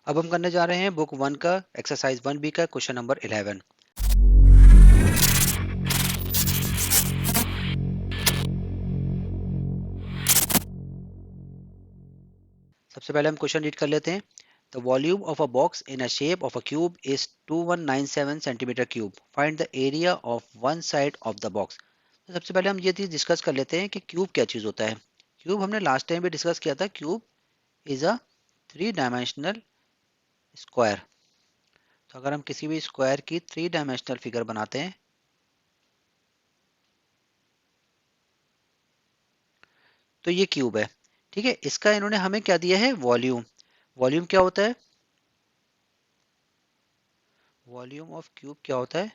अब हम करने जा रहे हैं बुक 1 का एक्सरसाइज 1B का क्वेश्चन नंबर 11। सबसे पहले हम क्वेश्चन रीड कर लेते हैं। The volume of a box in a shape of a cube is 2197 centimetre cube. Find the area of one side of the box. तो सबसे पहले हम ये चीज डिस्कस कर लेते हैं कि क्यूब क्या चीज होता है। क्यूब हमने लास्ट टाइम भी डिस्कस किया था। Cube is a 3 dimensional square. तो अगर हम किसी भी स्क्वायर की 3 डायमेंशनल फिगर बनाते हैं तो ये क्यूब है। ठीक है, इसका इन्होंने हमें क्या दिया है, वॉल्यूम। वॉल्यूम क्या होता है, वॉल्यूम ऑफ क्यूब क्या होता है,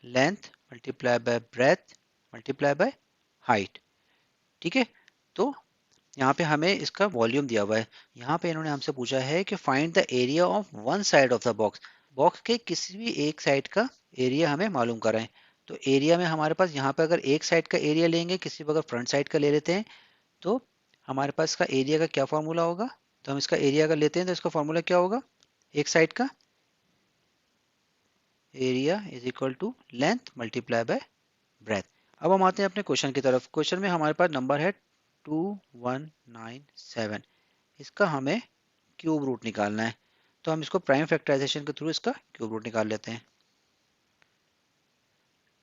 length multiply by breath multiply by height. ठीक है, तो यहाँ पे हमें इसका वॉल्यूम दिया हुआ है। यहाँ पे इन्होंने हमसे पूछा है कि find the area of one side of the box. Box के किसी भी एक साइड का एरिया हमें मालूम कराएं। तो एरिया में हमारे पास यहाँ पे अगर एक साइड का एरिया लेंगे, किसी पर अगर फ्रंट साइड का ले लेते हैं, तो हमारे पास इसका एरिया का क्या फॉर्मूला होगा। तो हम इसका एरिया अगर लेते हैं तो इसका फॉर्मूला क्या होगा, एक साइड का area is equal to length multiply by breadth. अब हम आते हैं अपने क्वेश्चन की तरफ। क्वेश्चन में हमारे पास नंबर है 2197। इसका हमें क्यूब रूट निकालना है। तो हम इसको प्राइम फैक्टराइजेशन के थ्रू इसका क्यूब रूट निकाल लेते हैं।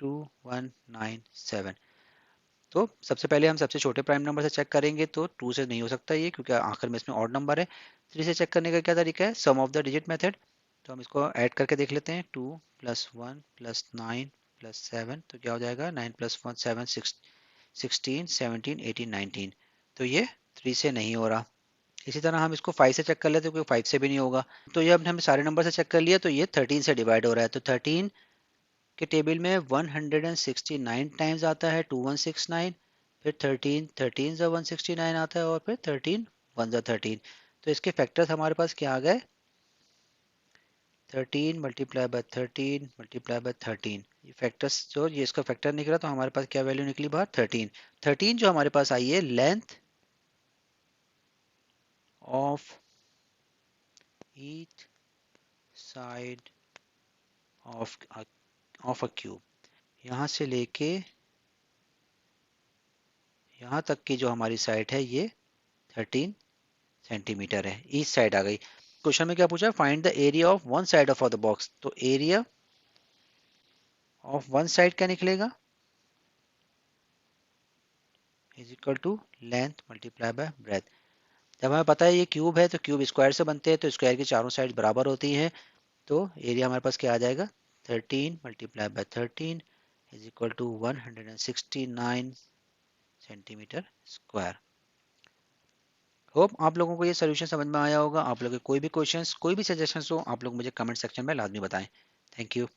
2197। तो सबसे पहले हम सबसे छोटे प्राइम नंबर से चेक करेंगे, तो 2 से नहीं हो सकता ये, क्योंकि आखिर में इसमें ऑड नंबर है। 3 से चेक करने का क्या तरीका है, सम ऑफ द डिजिट मेथड। तो हम इसको ऐड करके देख लेते हैं। 2 + 1 + 9 + 7, तो क्या हो जाएगा, 9 + 1 7 16 17 18 19। तो ये 3 से नहीं हो रहा। इसी तरह हम इसको 5 से चेक कर लेते हैं, क्योंकि 5 से भी नहीं होगा। तो ये अब हमने सारे नंबर से चेक कर लिया, तो ये 13 से डिवाइड हो रहा है। तो 13 के टेबल में 169 टाइम्स आता है 2169, फिर 13 13 ज़ा 169 आता है, और फिर 13 1 ज़ा 13। तो इसके फैक्टर्स हमारे पास क्या आ गए, 13 मल्टीप्लाई बाय 13 मल्टीप्लाई बाय 13। ये फैक्टर्स जो ये इसका फैक्टर निकला, तो हमारे पास क्या वैल्यू निकली बाहर, 13। 13 जो हमारे पास आई है length of each side of a cube, यहाँ से लेके यहाँ तक की जो हमारी साइड है ये 13 सेंटीमीटर है। ईच साइड आ गई। क्वेश्चन में क्या पूछा, find the area of one side of the box. तो एरिया ऑफ वन साइड क्या निकलेगा, is equal to length multiply by breadth. जब हमें पता है ये क्यूब है, तो क्यूब स्क्वायर से बनते हैं, तो स्क्वायर की चारों साइड बराबर होती हैं। तो एरिया हमारे पास क्या आ जाएगा, 13 multiply by 13 is equal to 169 centimetre square. Hope आप लोगों को ये सोल्यूशन समझ में आया होगा। आप लोगों के कोई भी क्वेश्चंस, कोई भी सजेशंस हो, आप लोग मुझे कमेंट सेक्शन में लाजमी बताएं। Thank you.